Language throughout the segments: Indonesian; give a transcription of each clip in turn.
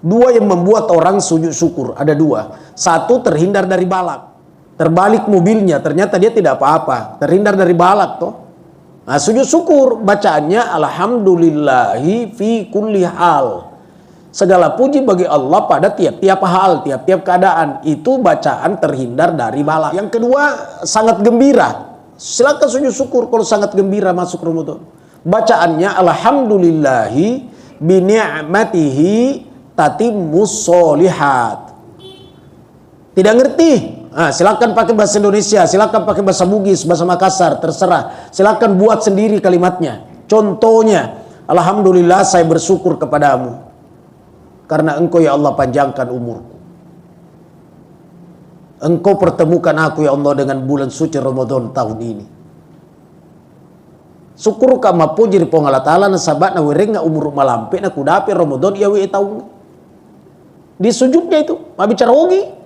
Dua yang membuat orang sujud syukur, ada dua. Satu, terhindar dari balak. Terbalik mobilnya, ternyata dia tidak apa-apa. Terhindar dari balak toh. Nah, sujud syukur bacaannya alhamdulillahi fi kulli hal. Segala puji bagi Allah pada tiap-tiap hal, tiap-tiap keadaan. Itu bacaan terhindar dari balak. Yang kedua, sangat gembira. Silakan sujud syukur kalau sangat gembira masuk Ramadan. Bacaannya alhamdulillahi bi ni'matihi tatimmus sholihat. Tidak ngerti? Silakan pakai bahasa Indonesia, silakan pakai bahasa Bugis, bahasa Makassar, terserah. Silakan buat sendiri kalimatnya. Contohnya, alhamdulillah saya bersyukur kepadamu karena Engkau ya Allah panjangkan umurku. Engkau pertemukan aku ya Allah dengan bulan suci Ramadan tahun ini. Syukur kama puji ri pong Allah Ta'ala na sabat na wiring na umur malampe na kudapi Ramadan ya wi tahun. Di sujudnya itu, bicara hogi.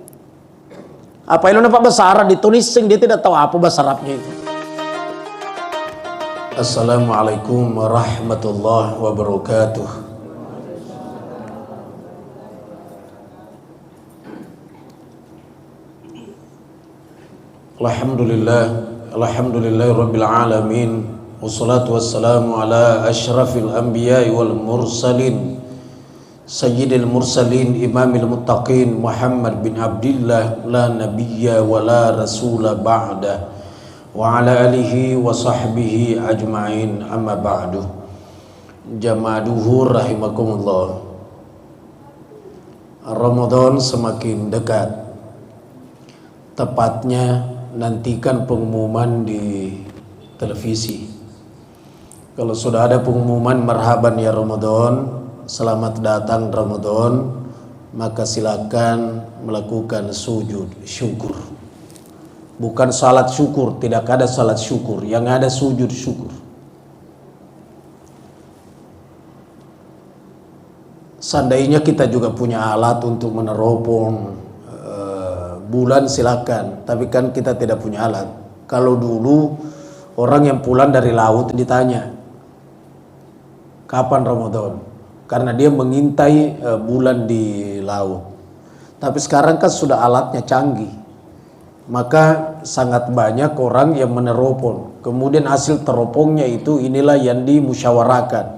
Apa ilu nampak bahasa Arab ditulising, dia tidak tahu apa bahasa Arabnya itu. Assalamualaikum warahmatullahi wabarakatuh. Alhamdulillah rabbil alamin. Wassalatu wassalamu ala ashrafil anbiya'i wal mursalin Sayyidil mursalin imamil muttaqin Muhammad bin Abdillah la nabiyya wa la rasula ba'da wa ala alihi wa sahbihi ajma'in amma ba'du. Jamaah duhur rahimakumullah. Ramadan semakin dekat. Tepatnya nantikan pengumuman di televisi. Kalau sudah ada pengumuman marhaban ya Ramadan, selamat datang Ramadan, maka silakan melakukan sujud syukur. Bukan salat syukur, tidak ada salat syukur, yang ada sujud syukur. Seandainya kita juga punya alat untuk meneropong bulan silakan, tapi kan kita tidak punya alat. Kalau dulu orang yang pulang dari laut ditanya, kapan Ramadan? Karena dia mengintai bulan di laut. Tapi sekarang kan sudah alatnya canggih. Maka sangat banyak orang yang meneropong. Kemudian hasil teropongnya itu inilah yang dimusyawarahkan.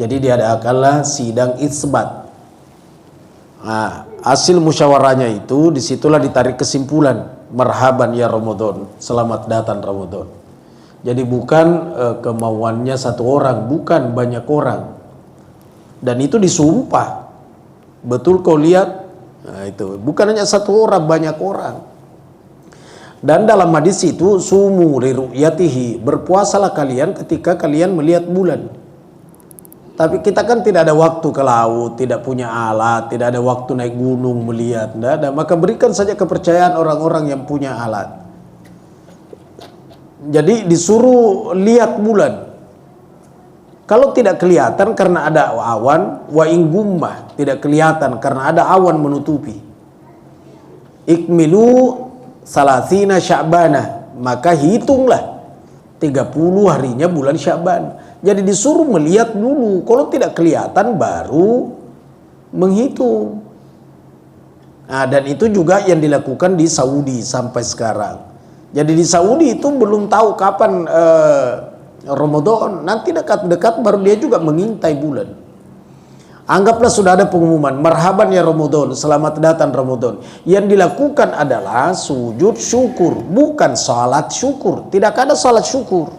Jadi diadakanlah sidang isbat. Nah, hasil musyawarahnya itu disitulah ditarik kesimpulan. Marhaban ya Ramadan, selamat datang Ramadan. Jadi bukan kemauannya satu orang, bukan banyak orang. Dan itu disumpah. Betul kau lihat? Nah, itu bukan hanya satu orang, banyak orang. Dan dalam hadis itu sumu li ru'yatihi, berpuasalah kalian ketika kalian melihat bulan. Tapi kita kan tidak ada waktu ke laut, tidak punya alat, tidak ada waktu naik gunung melihat, tidak ada. Maka berikan saja kepercayaan orang-orang yang punya alat. Jadi disuruh lihat bulan. Kalau tidak kelihatan karena ada awan, wa ingummah, tidak kelihatan karena ada awan menutupi. Ikmilu salasina sya'bana, maka hitunglah 30 harinya bulan Sya'ban. Jadi disuruh melihat dulu, kalau tidak kelihatan baru menghitung. Nah, dan itu juga yang dilakukan di Saudi sampai sekarang. Jadi di Saudi itu belum tahu kapan Ramadan, nanti dekat-dekat baru dia juga mengintai bulan. Anggaplah sudah ada pengumuman, marhaban ya Ramadan, selamat datang Ramadan. Yang dilakukan adalah sujud syukur, bukan salat syukur. Tidak ada salat syukur.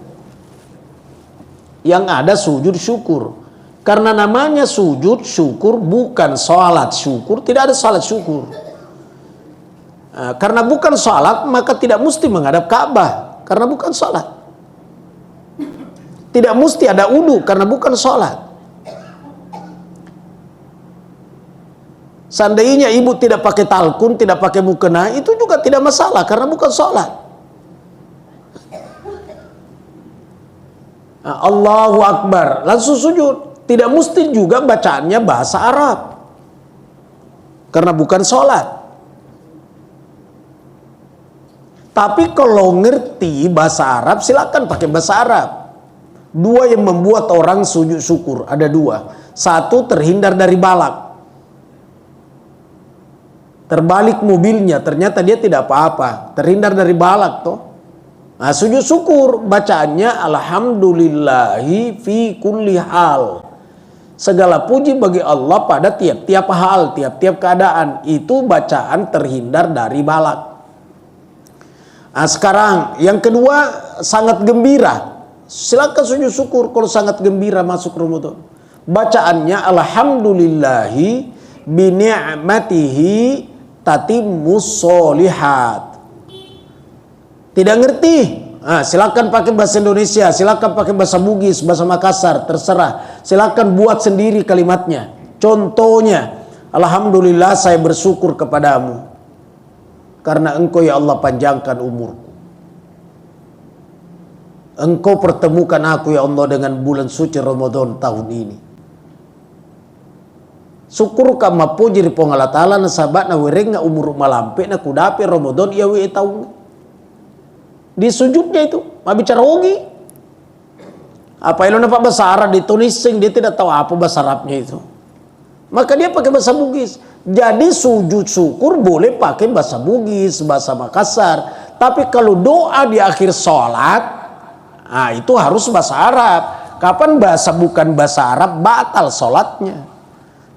Yang ada sujud syukur. Karena namanya sujud syukur, bukan salat syukur, tidak ada salat syukur. Karena bukan salat, maka tidak mesti menghadap Ka'bah, karena bukan salat. Tidak mesti ada wudu karena bukan sholat. Seandainya ibu tidak pakai talkun, tidak pakai mukena, itu juga tidak masalah karena bukan sholat. Allahu Akbar, langsung sujud. Tidak mesti juga bacaannya bahasa Arab karena bukan sholat. Tapi kalau ngerti bahasa Arab, silakan pakai bahasa Arab. Dua yang membuat orang sujud syukur, ada dua. Satu, terhindar dari balak. terbalik mobilnya, ternyata dia tidak apa-apa, terhindar dari balak toh. Nah, sujud syukur bacaannya alhamdulillahi fi kulli hal. Segala puji bagi Allah pada tiap-tiap hal, tiap-tiap keadaan. Itu bacaan terhindar dari balak. Nah, sekarang yang kedua, sangat gembira. Silakan sujud syukur kalau sangat gembira masuk Ramadan. Bacaannya alhamdulillahi bi ni'matihi tatimmus sholihat. Tidak ngerti? Nah, silakan pakai bahasa Indonesia, silakan pakai bahasa Bugis, bahasa Makassar, terserah. Silakan buat sendiri kalimatnya. Contohnya, alhamdulillah saya bersyukur kepadamu karena Engkau ya Allah panjangkan umurku. Engkau pertemukan aku ya Allah dengan bulan suci Ramadan tahun ini. Syukur kama puji Allah Ta'ala na sahabat na wereng na umur malampe na kudapi Ramadan ya we tahu. Di sujudnya itu, mau bicara hogi. Apa ilo napa bahasa Arab ditulising, dia tidak tahu apa bahasa Arabnya itu. Maka dia pakai bahasa Bugis. Jadi sujud syukur boleh pakai bahasa Bugis, bahasa Makassar. Tapi kalau doa di akhir sholat, nah itu harus bahasa Arab. Kapan bahasa bukan bahasa Arab, batal sholatnya.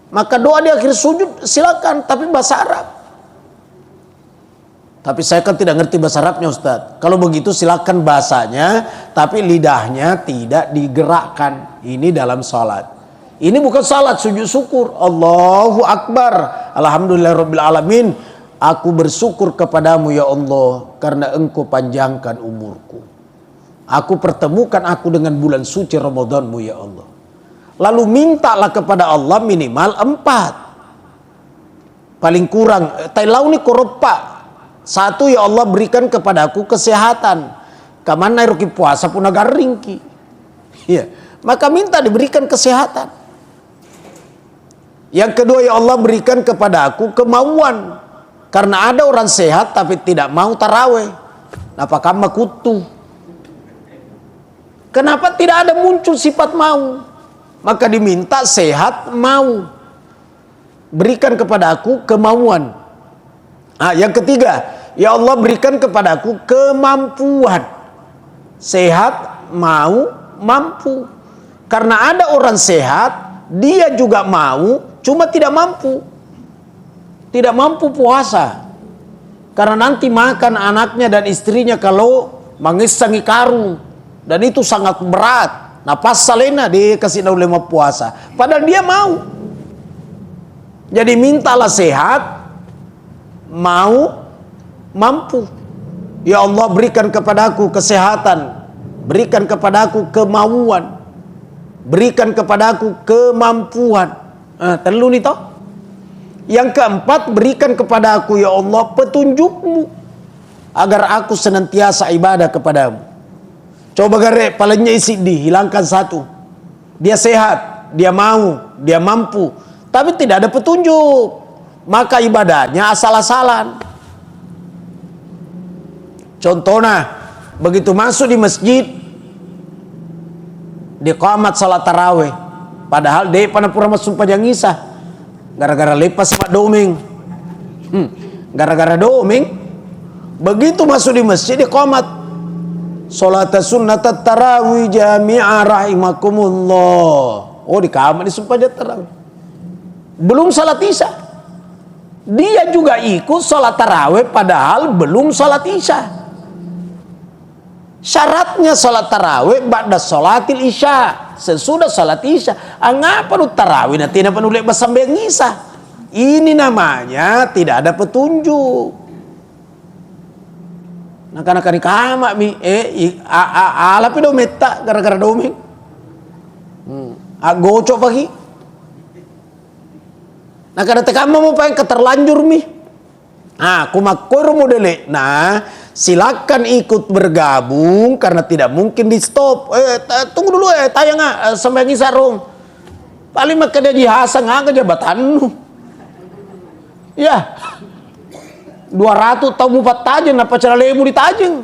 Maka doa di akhir sujud silakan, tapi bahasa Arab. Tapi saya kan tidak ngerti bahasa Arabnya Ustaz. Kalau begitu silakan bahasanya, tapi lidahnya tidak digerakkan. Ini dalam salat. Ini bukan salat, sujud syukur. Allahu Akbar. Alhamdulillahirabbil alamin. Aku bersyukur kepadamu ya Allah karena Engkau panjangkan umurku. Aku pertemukan aku dengan bulan suci Ramadanmu ya Allah. Lalu mintalah kepada Allah minimal 4. Paling kurang. Tailau ni koropa. 1, ya Allah berikan kepadaku kesehatan. Kamana ruki puasa pun agar ringki. Ya. Maka minta diberikan kesehatan. Yang kedua, ya Allah berikan kepada aku kemauan. Karena ada orang sehat tapi tidak mau taraweh. Apakah makutu? Kenapa tidak ada muncul sifat mau? Maka diminta sehat mau. Berikan kepada aku kemauan. Yang ketiga, ya Allah berikan kepadaku kemampuan. Sehat, mau, mampu. Karena ada orang sehat, dia juga mau, cuma tidak mampu. Tidak mampu puasa. Karena nanti makan anaknya dan istrinya kalau mengisangi karung. Dan itu sangat berat. Nah pas salena dia kasih daulema puasa. Padahal dia mau. Jadi mintalah sehat, mau, mampu. Ya Allah berikan kepadaku kesehatan, berikan kepadaku kemauan, berikan kepadaku kemampuan. Telu nih toh. Yang keempat, berikan kepada aku ya Allah petunjukmu agar aku senantiasa ibadah kepadamu. Coba gare palanya isi dihilangkan 1. Dia sehat, dia mau, dia mampu, tapi tidak ada petunjuk. Maka ibadahnya asal-asalan. Contohnya, begitu masuk di masjid, diqamat salat tarawih, padahal dia panapura masuk pajang isah, gara-gara lepas mak doming, gara-gara doming, begitu masuk di masjid diqamat, salat sunnat tarawih jami'ah rahimakumullah. Oh dikamat di sumpah tarawih, belum salat isya. Dia juga ikut sholat tarawih padahal belum sholat isya. Syaratnya sholat tarawih ba'da sholatil isya, sesudah sholat isya. Ngapa lu tarawih nanti tidak penuh lepas sampai isya? Ini namanya tidak ada petunjuk. Nak-nak ni kama mi alapi do meta gara-gara doming. Gocok pagi. Nah kada tekama mau pengen keterlanjur mi. Kumakor modele. Nah, silakan ikut bergabung karena tidak mungkin di stop. Tunggu dulu tayang sampai ngisarong. Paling maka dia jihasa ngangka jabatan. Ya. 200 tahun mupat tajeng apa cara lemu ditajeng.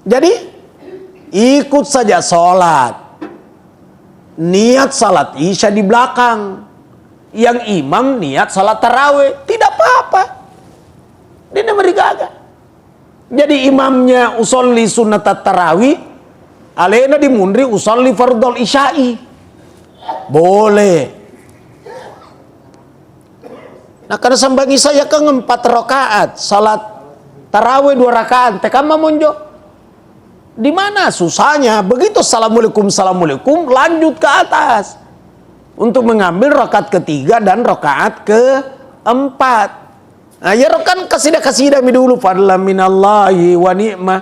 Jadi ikut saja sholat. Niat salat isya di belakang. yang imam niat salat tarawih, tidak apa-apa. Dia merigaga. Jadi imamnya usolli sunat tarawih, alena dimundri usolli fardol isya'i. Boleh. Nah karena sambangi saya kan 4 rakaat, salat tarawih 2 rakaat, tekam monjo. Di mana susahnya? Begitu assalamualaikum lanjut ke atas untuk mengambil rakaat ketiga dan rakaat keempat. Nah, ya kan kasidah dulu fadlan minallahi wa ni'mah.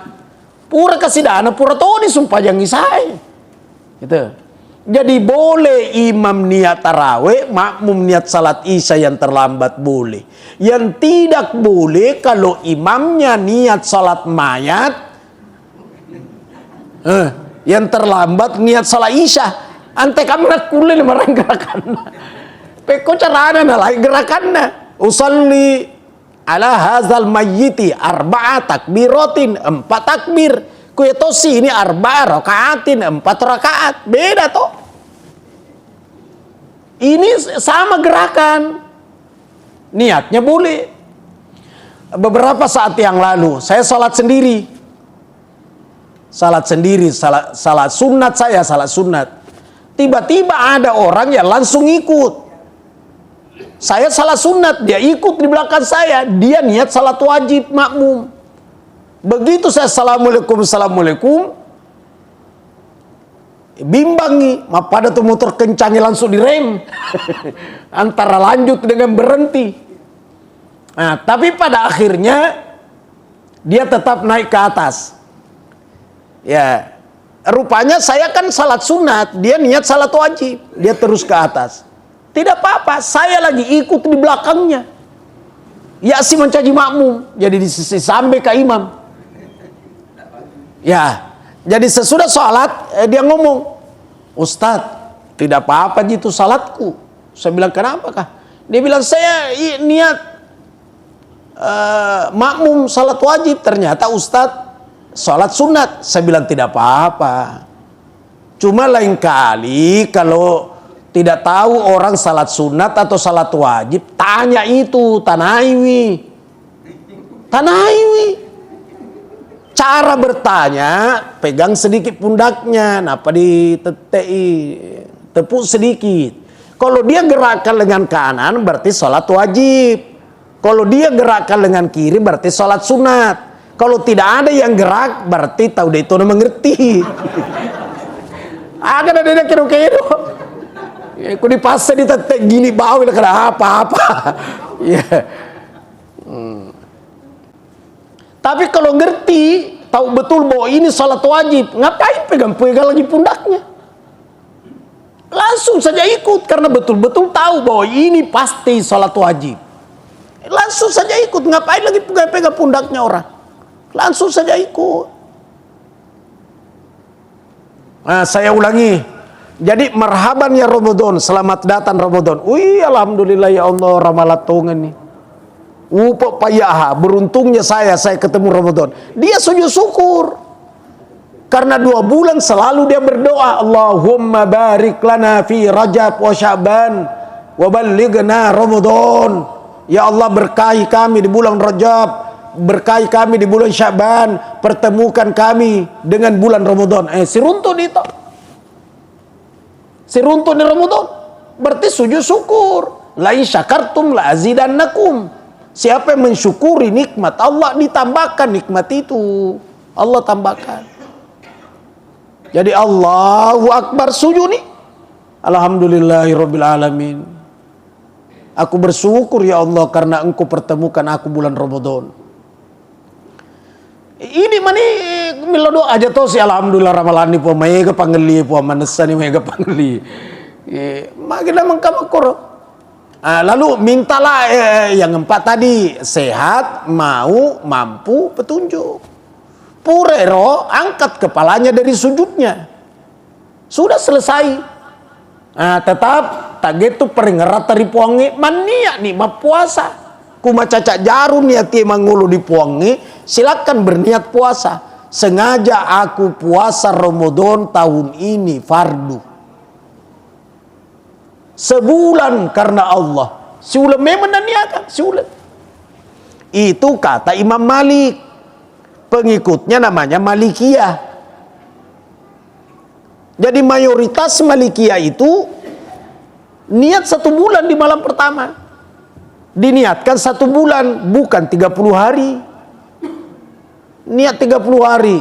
Pura kasidana pura todi sumpah yang isai. Gitu. Jadi boleh imam niat tarawih, makmum niat salat isya yang terlambat boleh. Yang tidak boleh kalau imamnya niat salat mayat, yang terlambat niat salat isya. Ante kamu nak kulil marang gerakanna. Peko carana lain gerakanna. Usalli ala hazal mayyiti 4 takbiratin, 4 takbir. Kuyetosi ini 4 rakaatin, 4 rakaat. Beda toh. Ini sama gerakan. Niatnya boleh. Beberapa saat yang lalu saya salat sendiri. Salat sunat saya, salat sunat. Tiba-tiba ada orang yang langsung ikut. Saya salat sunat, dia ikut di belakang saya. Dia niat salat wajib makmum. Begitu saya assalamualaikum, bimbangi, pada tuh motor kencangnya langsung direm. Antara lanjut dengan berhenti. Nah, tapi pada akhirnya dia tetap naik ke atas. Ya, rupanya saya kan salat sunat, dia niat salat wajib, dia terus ke atas. Tidak apa-apa, saya lagi ikut di belakangnya. Ya si mencaji makmum, jadi di sisi sampai ke imam. Ya, jadi sesudah sholat dia ngomong, Ustadz, tidak apa-apa gitu salatku. Saya bilang kenapa kah? Dia bilang saya niat makmum salat wajib, ternyata Ustadz salat sunat. Saya bilang tidak apa-apa. Cuma lain kali kalau tidak tahu orang salat sunat atau salat wajib, tanya itu tanaiwi. Cara bertanya, pegang sedikit pundaknya, napa ditetei, tepuk sedikit. Kalau dia gerakkan dengan kanan berarti salat wajib. Kalau dia gerakkan dengan kiri berarti salat sunat. Kalau tidak ada yang gerak berarti tahu dia itu mengerti. Agak ada kira-kira. Aku dipaksa ditetek gini bau udah kena apa-apa. Ya. Tapi kalau ngerti, tahu betul bahwa ini salat wajib, ngapain pegang-pegang lagi pundaknya? Langsung saja ikut karena betul-betul tahu bahwa ini pasti salat wajib. Langsung saja ikut, ngapain lagi pegang-pegang pundaknya orang? Langsung saja ikut. Nah, saya ulangi. Jadi marhaban ya Ramadan, selamat datang Ramadan. Wih, alhamdulillah ya Allah, ramalatongan nih. Payaha, beruntungnya saya ketemu Ramadan. Dia sujud syukur. Karena 2 bulan selalu dia berdoa, Allahumma barik lana fi Rajab wa Sya'ban wa ballighna Ramadan. Ya Allah, berkahi kami di bulan Rajab, berkahi kami di bulan Sya'ban, pertemukan kami dengan bulan Ramadan. Si runtun itu. Si runtun di Ramadan berarti sujud syukur. La in syakartum la azidannakum. Siapa yang mensyukuri nikmat Allah, ditambahkan nikmat itu. Allah tambahkan. Jadi Allahu Akbar sujud nih. Alhamdulillahirabbil alamin. Aku bersyukur ya Allah karena Engkau pertemukan aku bulan Ramadan. Ini mani milo doa aja toh si alhamdulillah ramalani po mega pangeli po manasani mega pangeli. Magina mangkamakor. Lalu mintalah yang 4 tadi, sehat, mau, mampu, petunjuk. Purero angkat kepalanya dari sujudnya. Sudah selesai. Tetap taget tu peringerat dari puangi mania nih puasa. Kuma cacak jarum niati mangulu di puangi, silakan berniat puasa. Sengaja aku puasa Ramadan tahun ini fardu. sebulan karena Allah. Si ulama memang niatkan, si ulama. Itu kata Imam Malik. Pengikutnya namanya Malikiyah. Jadi mayoritas Malikiyah itu niat 1 bulan di malam pertama. Diniatkan 1 bulan, bukan 30 hari. Niat 30 hari.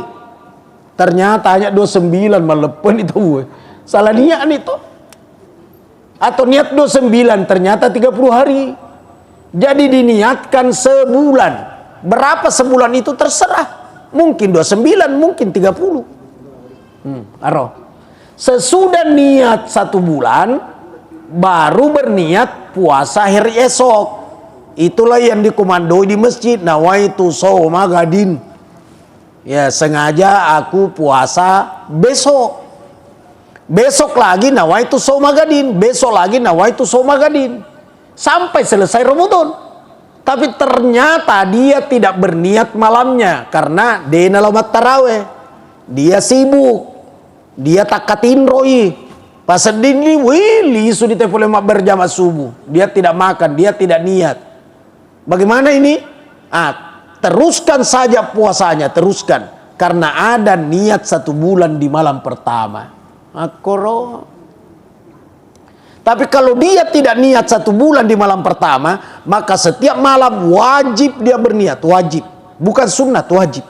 Ternyata hanya 29 malepen itu. Salah niat itu. Atau niat 29 ternyata 30 hari. Jadi diniatkan sebulan. Berapa sebulan itu terserah. Mungkin 29, mungkin 30. Aro. Sesudah niat 1 bulan, baru berniat puasa hari esok. Itulah yang dikomandoi di masjid. Nawaitu shauma gadin. Ya, sengaja aku puasa besok. Besok lagi nawaitu shauma gadin. Besok lagi nawaitu shauma gadin. Sampai selesai Ramadan. Tapi ternyata dia tidak berniat malamnya. Karena dia nalamat taraweh. Dia sibuk. Dia takatin roi. Pas dini wili sudah telepon berjamaah subuh. Dia tidak makan. Dia tidak niat. Bagaimana ini? Teruskan saja puasanya, teruskan. Karena ada niat 1 bulan di malam pertama. Tapi kalau dia tidak niat 1 bulan di malam pertama, maka setiap malam wajib dia berniat. Wajib. Bukan sunnah, wajib.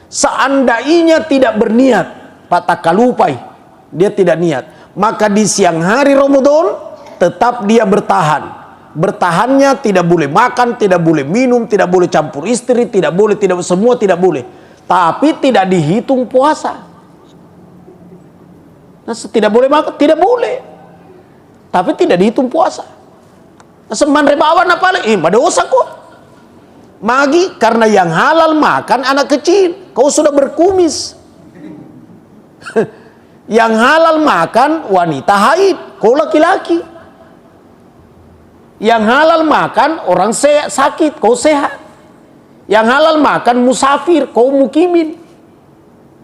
Seandainya tidak berniat, patakalupai, dia tidak niat, maka di siang hari Ramadan tetap dia bertahan. Bertahannya tidak boleh makan, tidak boleh minum, tidak boleh campur istri, tidak boleh, semua tidak boleh. Tapi tidak dihitung puasa. Nah, tidak boleh makan, tidak boleh. Tapi tidak dihitung puasa. Seman rebawan apa lagi? Ada dosa kok. Magi karena yang halal makan anak kecil. Kau sudah berkumis. Yang halal makan wanita haid. Kau laki-laki. Yang halal makan orang sakit, kau sehat. Yang halal makan musafir, kau mukimin.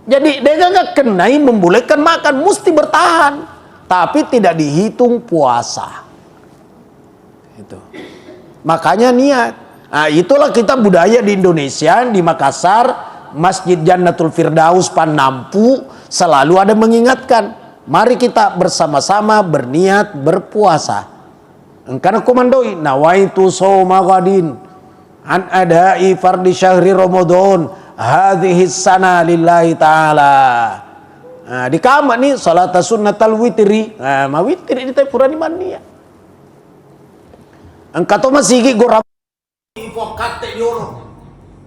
Jadi dia nggak kenai membolehkan makan, mesti bertahan, tapi tidak dihitung puasa. Itu. Makanya niat. Nah, itulah kita budaya di Indonesia, di Makassar, Masjid Jannatul Firdaus Panampu selalu ada mengingatkan, mari kita bersama-sama berniat berpuasa. Karena komandoi nawaitu shauma ghadin an adai fardhi syahri Ramadan hadhihi sana lillahi taala. Nah, di kamar nih salat sunnatal witri. Nah, witri di purani mania. Engkau masih gi gorab kate dioro.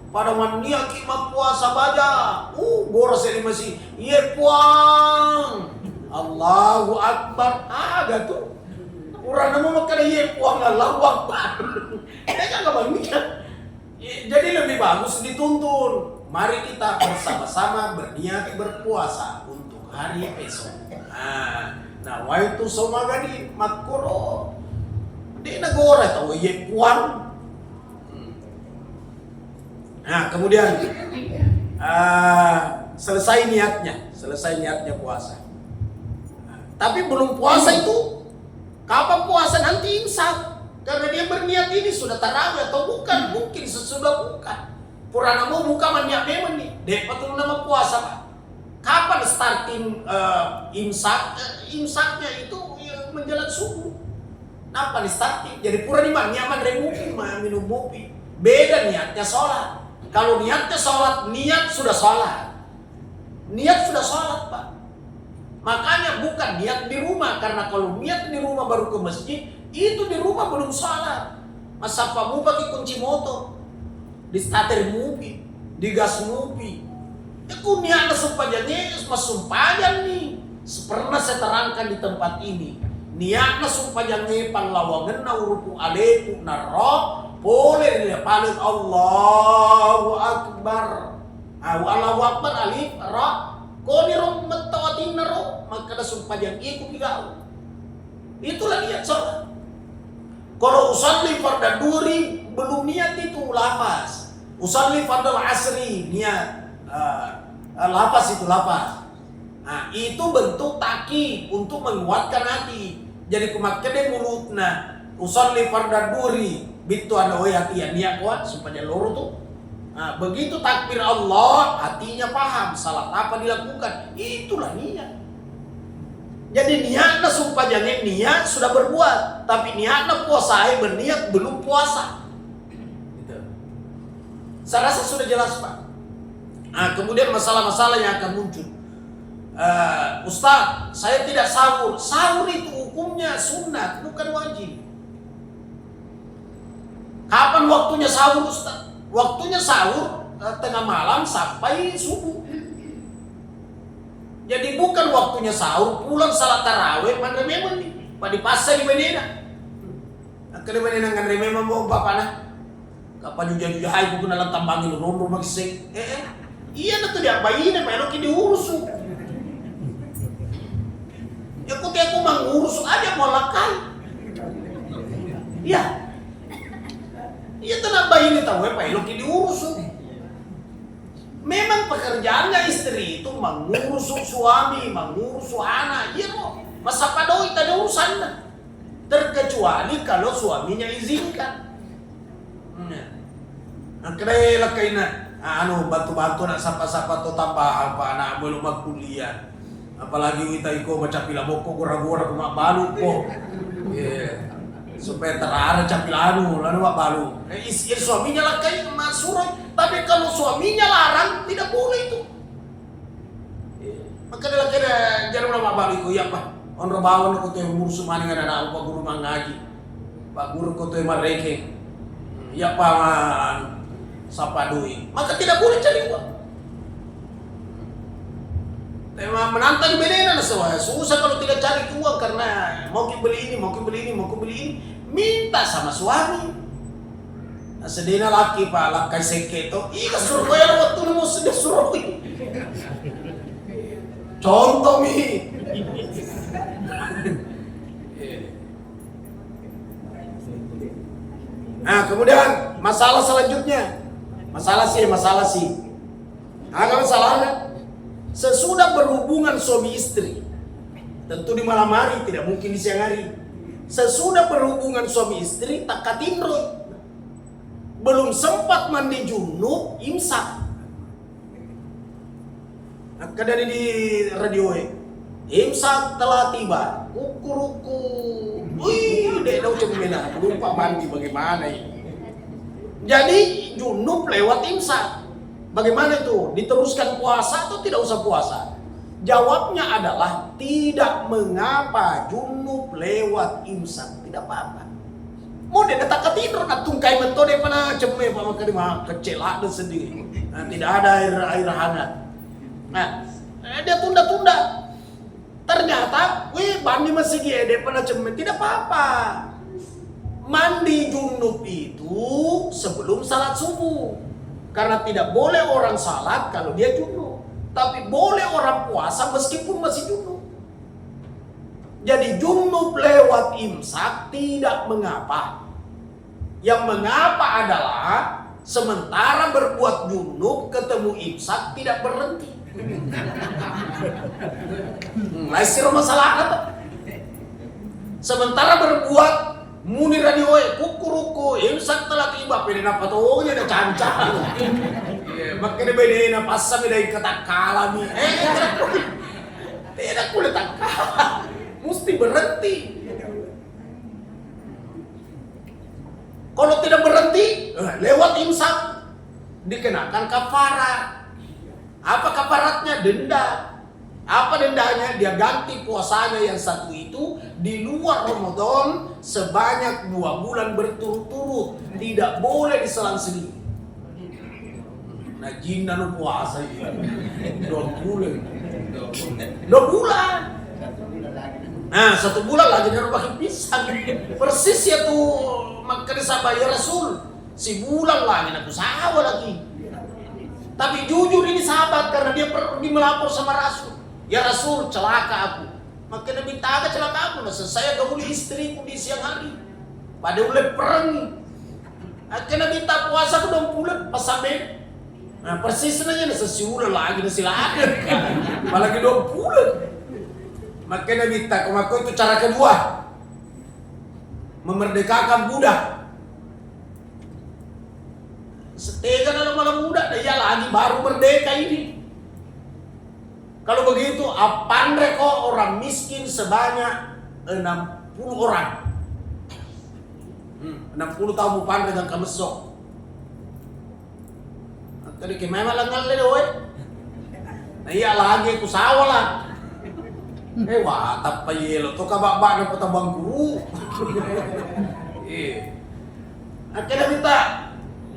Pada mania ki puasa baja. Gora seli masih ye puang. Allahu akbar. Ada tuh. Orang nama makan ye puang Allahu akbar. Enggak banyak. Jadi lebih bagus dituntun. Mari kita bersama-sama berniat berpuasa untuk hari esok. Nah, waitu shauma gadin makro. Di negara tahu ye puang. Nah, kemudian selesai niatnya puasa. Tapi belum puasa itu, kapan puasa nanti imsak? Karena dia berniat ini sudah tarawih atau bukan? Mungkin sesudah buka. Purana mau buka maniat memang nih. Dapat nama puasa Pak. Kapan starting imsak? Imsaknya itu menjelang subuh. Napa nih starting? Jadi pura di mana? Nyaman remupi, minum kopi. Beda niatnya sholat. Kalau niatnya sholat, niat sudah sholat. Niat sudah sholat Pak. Makanya bukan niat di rumah. Karena kalau niat di rumah baru ke masjid, itu di rumah belum sholat. Masa Pak mu pakai kunci motor, di starter mupi, di gas mupi. Aku niatnya sumpahnya, sumpahnya nih. Pernah saya terangkan di tempat ini. Niatnya sumpahnya panglawangan na urupu aleku narok. Boleh dia paling Allahu Akbar. Allahu Akbar alif ra. Kau ni rom mentawatin naro, maka ada sumpah yang ikut digau. Itulah niat sholat. Kalau usalli fardhu duhri belum niat itu lafaz. Usalli fardhu asri niat lafaz itu lafaz. Nah, itu bentuk takkid untuk menguatkan hati. Jadi kumakkede mulutna usolli fardad duri bitu anda hati niat kuat supaya loro tuh. Nah, begitu takbir Allah, hatinya paham salat apa dilakukan, itulah niat. Jadi niatnya supaya niat sudah berbuat, tapi niatnya puasa berniat belum puasa. Gitu. Saya rasa sudah jelas Pak. Nah, kemudian masalah-masalah yang akan muncul. Ustaz, saya tidak sahur. Sahur itu hukumnya sunat, bukan wajib. Kapan waktunya sahur Ustaz? Waktunya sahur tengah malam sampai subuh. Jadi bukan waktunya sahur, pulang salat tarawih, mana memang nih, Pak di pasar di Medina. Akhirnya Medina ngan memang bawa bapak nah. Kapan juga hai bukan dalam tambangin rombong maksik. Iya na tuh dia bayi na melok diurus. Ya kok aku mengurus aja mau lakai. Iya. Iya tenang bayi ini tahu ya melok diurus. Memang pekerjaannya istri itu mengurus suami, mengurus anak. Iya loh. Masa padoi tak ada urusannya. Terkecuali kalau suaminya izinkan. Akhirnya kaina batu-batu nak sapa-sapa tu tambah apa anak belum kuliah. Apalagi kita iko baca pila boko gora-gora kumak balu ko. Supaya terarah capilanu lalu mak balu. Istri suaminya lah kain suruh, tapi kalau suaminya larang tidak boleh itu. Maka dia lagi jangan mak balu iko ya Pak. On robawan ko tu umur sumani ngada na Pak guru mangaji. Pak guru ko tu mareke. Ya Pak sapa duit, maka tidak boleh cari uang. Tema menantang bedanya susah kalau tidak cari uang karena mau beli ini, minta sama suami. Nah, sedina laki Pak lakai seketo, ika suruh bayar waktu mau sedih suruh. Contoh mi. Nah kemudian masalah selanjutnya. Masalah sih. Agak masalahnya sesudah berhubungan suami istri, tentu di malam hari, tidak mungkin di siang hari. Sesudah berhubungan suami istri tak katinro, belum sempat mandi junub, imsak. Maka dari di radio imsak telah tiba, kuku-kuku, wih, dek dah ucap benar, lupa mandi bagaimana ini. Jadi junub lewat imsak. Bagaimana itu? Diteruskan puasa atau tidak usah puasa? Jawabnya adalah tidak mengapa junub lewat imsak, tidak apa-apa. Mau dia tak ketidur, nak tungkai metode mana cemeh pak maka dia kecil ada sendiri. Nah, tidak ada air hangat. Nah, dia tunda-tunda. Ternyata, bandi masih gede pada cemeh, tidak apa-apa. Mandi junub itu sebelum salat subuh. Karena tidak boleh orang salat kalau dia junub. Tapi boleh orang puasa meskipun masih junub. Jadi junub lewat imsak tidak mengapa. Yang mengapa adalah sementara berbuat junub ketemu imsak tidak berhenti. Laisir masalah apa? Sementara berbuat muni radio kukuruku imsak telah tiba pede napa tohnya ada cancang. Makanya beda na passa beda kata kalami. Tidak boleh tak kalah. Mesti berhenti. Kalau tidak berhenti lewat imsak dikenakan kafarat. Apa kafaratnya? Denda. Apa dendanya? Dia ganti puasanya yang satu itu di luar Ramadan sebanyak 2 bulan berturut-turut. Tidak boleh diselang-seling. Nah jinnan puasa itu 2 bulan. 2 bulan. Nah 1 bulan lagi dia pakai pisang. Persis ya tuh maka disabah ya Rasul. Si bulan lagi nak usaha lagi. Tapi jujur ini sahabat karena dia pergi melapor sama Rasul. Ya Rasul celaka aku. Maka Nabi taga celaka aku. Nah, saya gak boleh istriku di siang hari. Pada mulai perang. Akhirnya Nabi tak puasa ke 2 bulan pas sampai. Nah persis aja nih sesiulah lagi nih silakan. Apalagi 2 bulan. Maka Nabi tak kemaku itu cara kedua. memerdekakan budak. Setega dalam malam budak, ya lagi baru merdeka ini. Kalau begitu, apandre kok orang miskin sebanyak 60 orang. 60 tahun mupandre dan kamesok. Tadi kemana langal le doy? Nah iya lagi ku sawalah. Wah, tapi yelo to kabak-bak na patabang guru. Akhirnya minta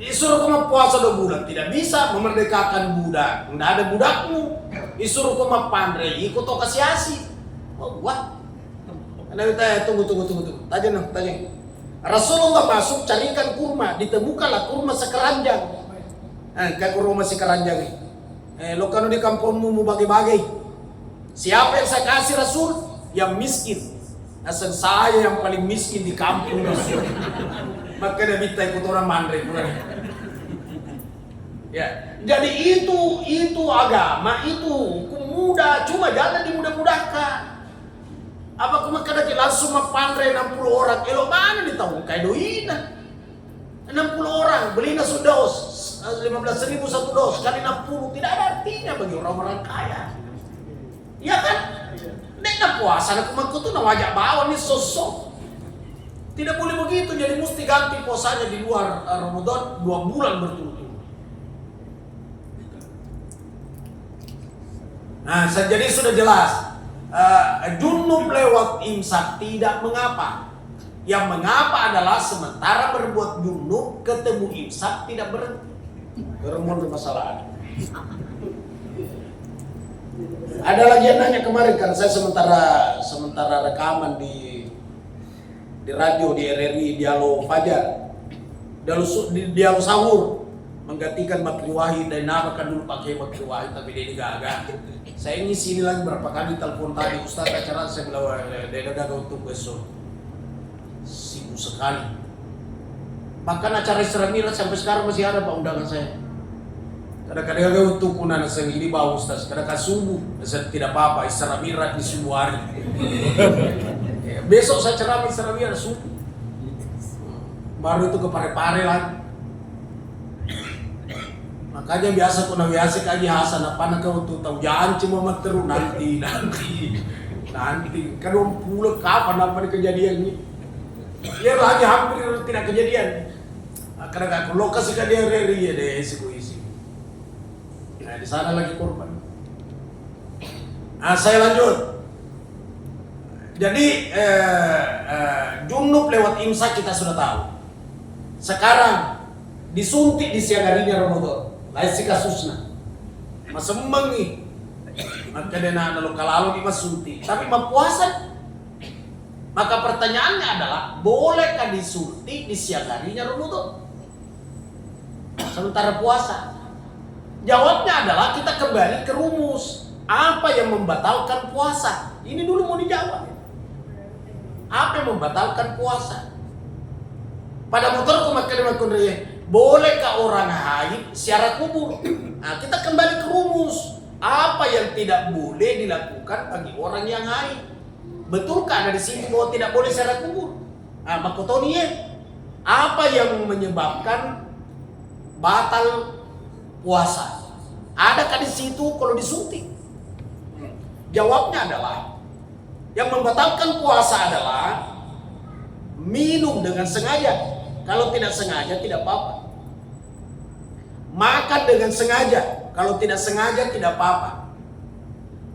disuruh kau puasa 2 bulan, tidak bisa memerdekakan budak. Tidak ada budakmu. Disuruh kau pandre, ikut to kasiasi. Oh, what? Anda minta tunggu. Tanya. Rasulullah masuk carikan kurma, ditemukanlah kurma sekeranjang. Kayak kurma sekeranjang ini. Lo kan di kampungmu mau bagi-bagi. Siapa yang saya kasih Rasul? Yang miskin. Asal saya yang paling miskin di kampung Rasul. Maka dia minta ikut orang mandre. Ya, jadi itu agama, itu hukum mudah, cuma jangan dimudah-mudahkan. Apa cuma kada langsung mapandre 60 orang, elo mana ditahu kayak doina. 60 orang, beli nasi dos, 15.000 1 dos, kali 60, tidak ada artinya bagi orang-orang kaya. Iya kan? Nek puasa, nak kumaku tuh wajah bawa nih sosok. Tidak boleh begitu, jadi mesti ganti puasanya di luar Ramadan 2 bulan berturut-turut. Nah, jadi sudah jelas. Junub lewat imsak tidak mengapa. Yang mengapa adalah sementara berbuat junub ketemu imsak tidak berhenti. Bermul permasalahan. Ada lagi yang nanya kemarin kan saya sementara rekaman di radio di RRI Dialog Fajar, Dialog Sahur menggantikan Bakri Wahid dan namakan dulu pakai Bakri Wahid tapi dia ini gagal. Saya ngisi ini lagi berapa kali telepon tadi Ustaz acara saya bilang dia gagal untuk besok. Sibuk sekali. Bahkan acara Isra Mi'raj sampai sekarang masih ada Pak undangan saya. Kadang-kadang untuk kunana ini bau Ustaz, kadang-kadang subuh, saya tidak apa-apa, Isra Mi'raj di subuh hari. Besok saya ceramah Isra Mi'raj subuh. Baru itu ke pare-pare lagi. Makanya biasa kuna biasa kaji Hasan apa nak kau tuh tahu jangan cuma materu nanti. Kan 20 kapan apa kejadian ini? Ya lagi hampir tidak kejadian. Kadang-kadang lokasi kan dia reri ya deh isi. Nah, di sana lagi korban. Nah, saya lanjut. Jadi junub lewat imsak kita sudah tahu. Sekarang disuntik di siang harinya Ramadan. Lain si kasusnya. Masembang nih. Maka dia nak kalau di masuntik. Tapi berpuasa. Maka pertanyaannya adalah bolehkah disuntik di siang harinya Ramadan? Sementara puasa. Jawabnya adalah kita kembali ke rumus. Apa yang membatalkan puasa? Ini dulu mau dijawab. Apa yang membatalkan puasa? Pada motor bolehkah orang haid ziarah kubur? Nah, kita kembali ke rumus. Apa yang tidak boleh dilakukan bagi orang yang haid? Betulkah ada di sini bahwa tidak boleh ziarah kubur? Nah, makotoni apa yang menyebabkan batal puasa? Adakah di situ kalau disuntik? Jawabnya adalah yang membatalkan puasa adalah minum dengan sengaja. Kalau tidak sengaja tidak apa-apa. Makan dengan sengaja. Kalau tidak sengaja tidak apa-apa.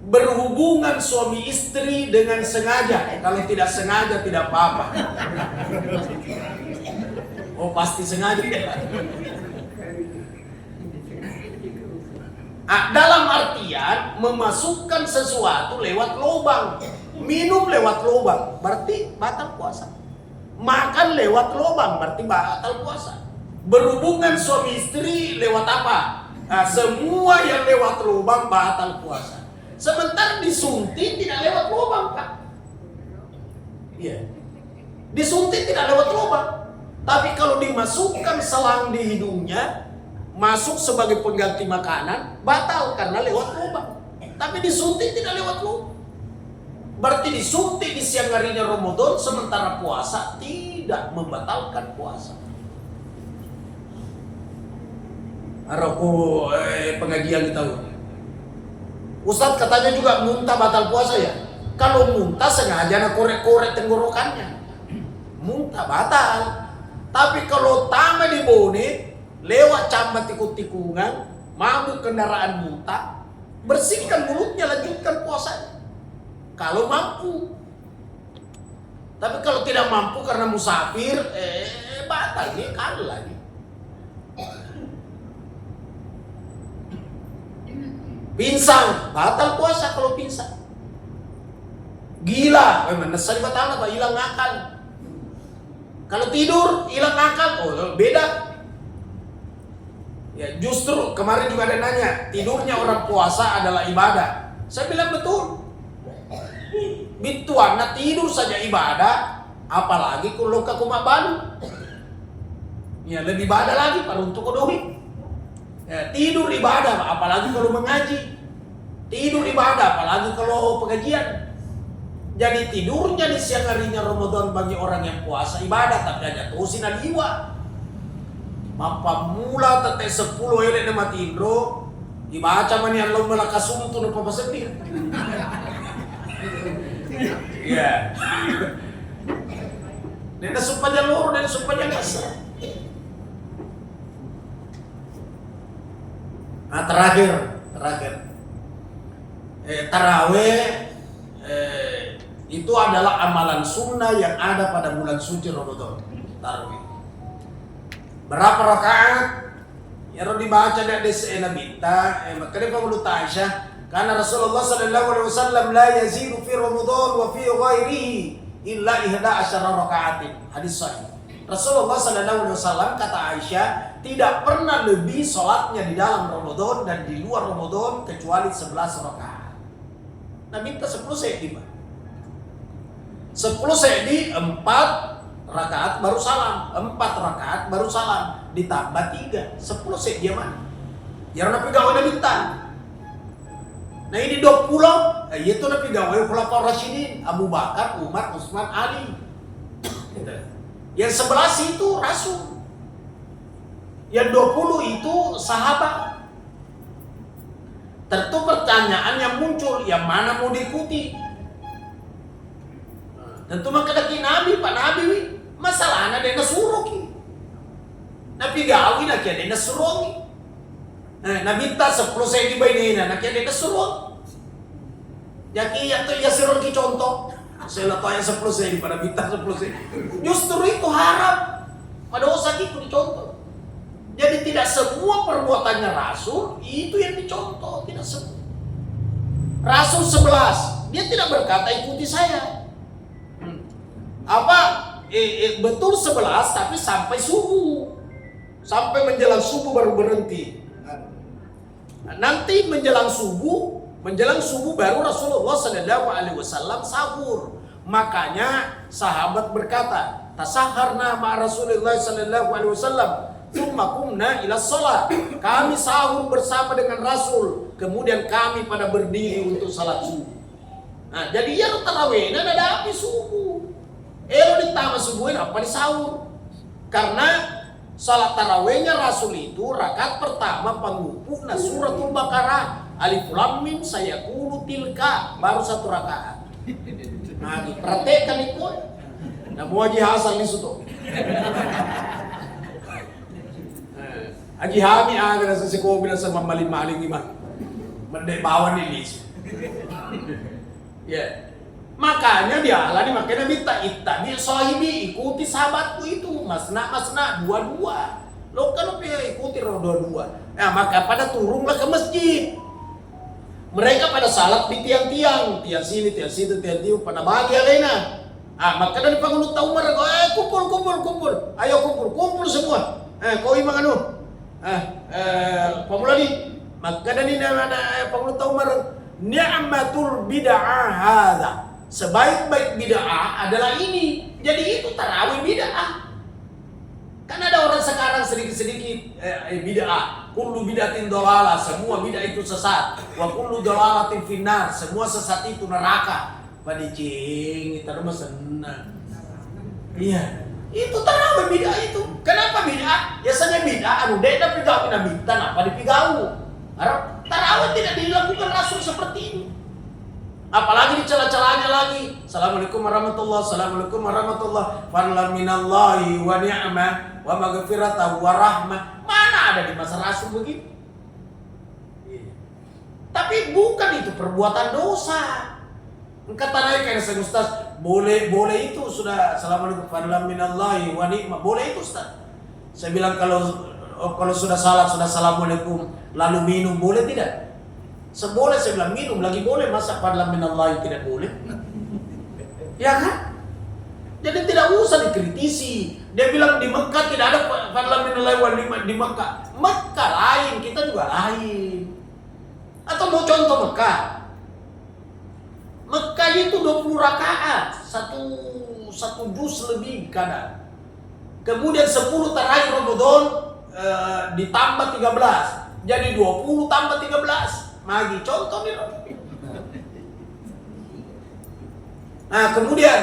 Berhubungan suami istri dengan sengaja. Kalau tidak sengaja tidak apa-apa. Oh pasti sengaja. Dalam artian memasukkan sesuatu lewat lubang. Minum lewat lubang berarti batal puasa. Makan lewat lubang berarti batal puasa. Berhubungan suami istri lewat apa? Nah, semua yang lewat lubang batal puasa. Sementara disuntik tidak lewat lubang, Pak. Iya. Disuntik tidak lewat lubang. Tapi kalau dimasukkan selang di hidungnya, masuk sebagai pengganti makanan, batal karena lewat lubang. Tapi disuntik tidak lewat lubang. Berarti disuntik di siang harinya Ramadan, sementara puasa tidak. tidak membatalkan puasa. Araku pengajian kita. Ustadz katanya juga muntah batal puasa ya. Kalau muntah sengaja nak korek-korek tenggorokannya, muntah batal. Tapi kalau tama di bone, lewat cambat tikuk-tikungan, mabuk kendaraan muntah, bersihkan mulutnya, lanjutkan puasanya. Kalau mampu. Tapi kalau tidak mampu karena musafir, batal dia kalah lagi. Pinsang, batal puasa kalau pinsang. Gila, menasal batal apa? Hilang akal. Kalau tidur, hilang akal. Oh, beda. Ya, justru kemarin juga ada nanya, tidurnya orang puasa adalah ibadah. Saya bilang betul. Bituan, nak tidur saja ibadah, apalagi kalau kakumak balu. Ya, lebih ibadah lagi para untuk kodohi. Ya, tidur ibadah, apalagi kalau mengaji. Tidur ibadah, apalagi kalau pengajian. Jadi tidurnya di siang harinya Ramadan bagi orang yang puasa ibadah, tapi hanya tusin aliwa. Mapa mula tete 10 elek nama tindro, dibaca mani Allah melakasum tu napa pasepir. Iya. Nena supaya lor, nena supaya kasar. Nah terakhir taraweh itu adalah amalan sunnah yang ada pada bulan suci Ramadan. Taraweh berapa rakaat yang dibaca dari Nabi ta makanya perlu Aisyah karena Rasulullah sallallahu alaihi wasallam la yazidu fi Ramadan wa fi ghairihi illa 11 rakaatin. Hadis sahih. Rasulullah sallallahu alaihi wasallam kata Aisyah tidak pernah lebih sholatnya di dalam Ramadan dan di luar Ramadan kecuali 11 rakaat. Nabi minta 10 sehdi, Pak. 10 sehdi 4 rakaat baru salam, 4 rakaat baru salam, ditambah 3, 10 sehdi mana? Ya Nabi gawe Nabi minta. Nah ini 20, itu Nabi gawe Khulafaur Rasyidin, Abu Bakar, Umar, Utsman, Ali. Gitu. Yang 11 itu Rasul. Yang 20 itu sahabat. Tentu pertanyaan yang muncul, yang mana mau diikuti? Tentu makadaki Nabi, Pak Nabi, masalahnya dia nasuruh ki. Nabi gawi nak dia nasuruh. Nabi minta 10 saya dibainin, nak dia nasuruh. Jadi yang tu ya suruh ki contoh. Saya letak yang 10 saya pada minta 10 saya. Justru itu harap pada usah itu dicontoh. Jadi tidak semua perbuatannya Rasul itu yang dicontoh, tidak semua. Rasul 11, dia tidak berkata ikuti saya. Betul 11 tapi sampai subuh. Sampai menjelang subuh baru berhenti. Nanti menjelang subuh baru Rasulullah sallallahu alaihi wasallam sahur. Makanya sahabat berkata, tasaharna ma Rasulullah sallallahu alaihi wasallam, tsumma qumna ila shalah. Kami sahur bersama dengan Rasul, kemudian kami pada berdiri untuk salat subuh. Nah, jadi ya tarawih ada api subuh. Ditambah subuhin apa di sahur. Karena salat tarawihnya Rasul itu rakaat pertama pengumpulna suratul Baqarah, Alif Lam Mim sayaqulu tilka, baru 1 rakaat. Nah, diperhatikan itu. Nah, mau Haji Hasan di situ. Haji Hami ada sa sikobi na sa mamaling-maling iman. Mendebawan ini. Ya. Makanya dia lah makanya minta ittabi sahibi, ikuti sahabatku itu, masna dua-dua. Lo kan ikuti dua-dua. Nah, maka pada turunlah ke masjid. Mereka pada salat di tiang-tiang, tiang sini, tiang situ, tiang itu pada bahagia lainnya. Maka dari pengunut Umar, kumpul. Ayo kumpul semua. Kau imang anu. Pemula ni. Maka dari pengunut Umar, ni'matul bid'ah hadza. Sebaik-baik bid'ah adalah ini. Jadi itu tarawih bid'ah. Kan ada orang sekarang sedikit-sedikit bid'ah. Kullu bid'atin dhalalah, semua bid'ah itu sesat. Wa kullu dhalalatin finnar, semua sesat itu neraka. Padicing, kita rumah senang. Iya. Itu tarawih bid'ah itu. Kenapa bid'ah? Biasanya bid'ah anu dek tapi gak pernah bid'ah apa dipigau. Tarawih tidak dilakukan Rasul seperti ini. Apalagi di celah-celahnya lagi. Assalamualaikum warahmatullahi wabarakatuh. Assalamualaikum warahmatullahi wabarakatuh. Fadlan minallahi wa ni'mah wa maghfiratan wa rahmah. Mana ada di masa Rasul begitu? Tapi bukan itu perbuatan dosa. Kata naik kayak Ustaz, boleh itu sudah. Assalamualaikum fadlan minallahi wa ni'mah. Boleh itu Ustaz. Saya bilang kalau sudah salat sudah assalamualaikum lalu minum boleh tidak? Seboleh saya bilang minum lagi boleh, masa fadlan minallahi tidak boleh? Ya kan? Jadi tidak usah dikritisi. Dia bilang di Mekah tidak ada fadlan minallahi wa ni'mah di Mekah. Mekah lain, kita juga lain. Atau mau contoh Mekah? Mekah itu 20 rakaat, satu juz lebih kadang. Kemudian 10 terakhir Ramadan ditambah 13. Jadi 20 tambah 13. Magi contoh nih. Nah, kemudian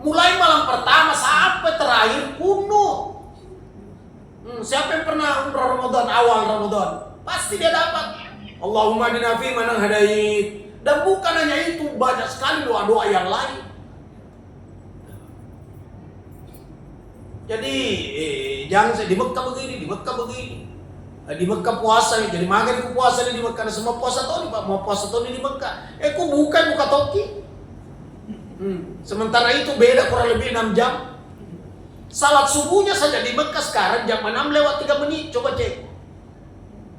mulai malam pertama sampai terakhir kuno. Siapa yang pernah umrah Ramadan awal Ramadan? Pasti dia dapat. Allahumma adina fi man hadait. Dan bukan hanya itu, banyak sekali doa-doa yang lain. Jadi jangan di Mekah begini, di Mekah begini. Di Mekah puasa nih, jadi makan ku puasa nih di Mekah. Semua puasa tahun Pak, mau puasa tahun ini di Mekah. Ku buka toki. Sementara itu beda kurang lebih 6 jam. Salat subuhnya saja di Mekah sekarang jam 6 lewat 3 menit, coba cek.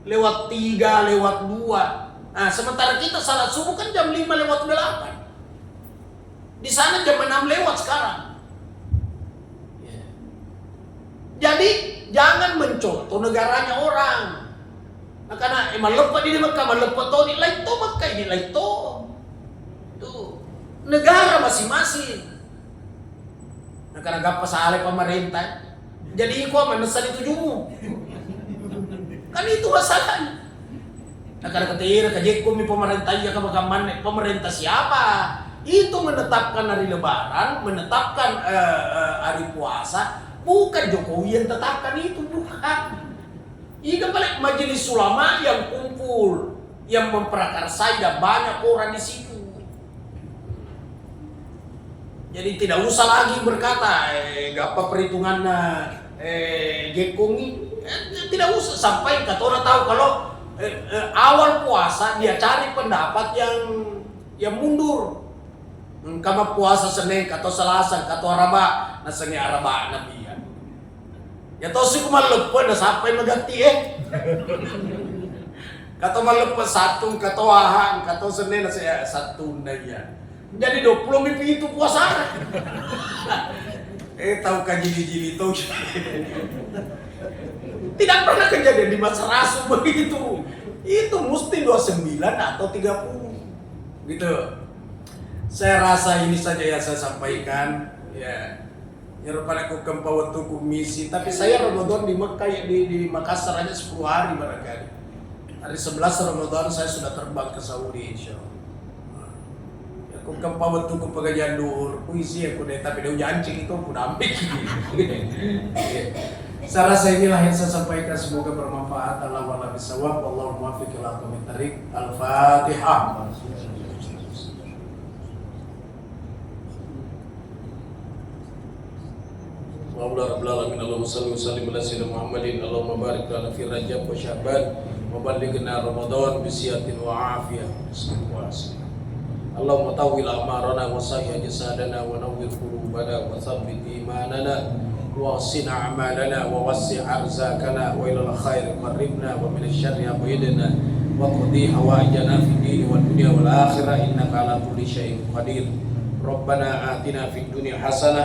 Lewat 3, lewat 2. Nah, sementara kita salat subuh kan jam 5 lewat 8. Di sana jam 6 lewat sekarang. Jadi jangan mencontoh negaranya orang. Nah, karena malepat di Mekah, malepat to di lain to Mekah ini lain to. Tuh, negara masing-masing. Nah, karena gak pasal pemerintah. Jadi ikut menesan itu jumu. Kan itu masalahnya. Nah, karena ketika kejekumi pemerintah ya kebagaimana pemerintah siapa? Itu menetapkan hari Lebaran, menetapkan hari puasa. Bukan Jokowi yang tetapkan itu, bukan. Ini balik majelis ulama yang kumpul, yang memprakarsai dan banyak orang di situ. Jadi tidak usah lagi berkata, apa perhitungannya, Jokowi. Tidak usah sampai kata orang tahu kalau awal puasa dia cari pendapat yang mundur. Kama puasa Senin atau Selasa atau Araba, nasanya Araba Nabi ya. Ya tahu sih kumal lepas sampai megati Kata malepas satu, kata wahang, kata Senin saya satu ya. Jadi 20 minggu itu puasa. Tahu kan jili-jili tahu. Tidak pernah kejadian di masa Rasul begitu. Itu mesti 29 atau 30. Gitu. Saya rasa ini saja yang saya sampaikan. Ya. Nyerupana ku kempawat tuku misi. Tapi saya Ramadan di Mekah di Makassar aja 10 hari barangkali. Hari 11 Ramadan saya sudah terbang ke Saudi insyaallah. Ya ku kempawat tuku pegajian duhur. Puisi aku deh tapi dia jancing itu aku dampik. Saya rasa inilah yang saya sampaikan, semoga bermanfaat. Allah wa'ala bisawab, wallahu muwaffiq ila aqwamit thariq. Al-Fatihah. Alhamdulillah rabbil alamin. Allahumma shalli wa sallim ala sayyidina Muhammadin. Allahumma barik lana fi Rajab wa Sya'ban wa ballighna Ramadan bi sihatin wa afiyah. Allahumma tawwil a'marana wa sahih jasadana wa nawwir qulubana wa tsabbit imanana وَأَحْسِنْ أَعْمَالَنَا وَوَسِّعْ أَرْزَاقَنَا وَإِلَى الْخَيْرِ قَرِّبْنَا وَمِنَ الشَّرِّ أَبْعِدْنَا وَقْضِ حَوَائِجَنَا فِي الدِّينِ وَالدُّنْيَا وَالْآخِرَةِ إِنَّكَ عَلَى كُلِّ شَيْءٍ قَدِيرٌ رَبَّنَا آتِنَا فِي الدُّنْيَا حَسَنَةً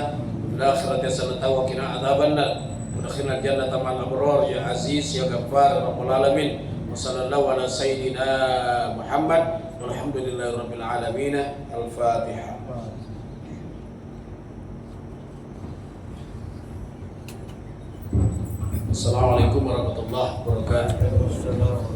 وفي الآخرة حسنة وقنا عذاب النار وادخلنا الجنة مع الأبرار يا عزيز يا غفار رب العالمين وصلى الله على سيدنا محمد والحمد لله رب العالمين. الفاتحة. Assalamualaikum warahmatullahi wabarakatuh.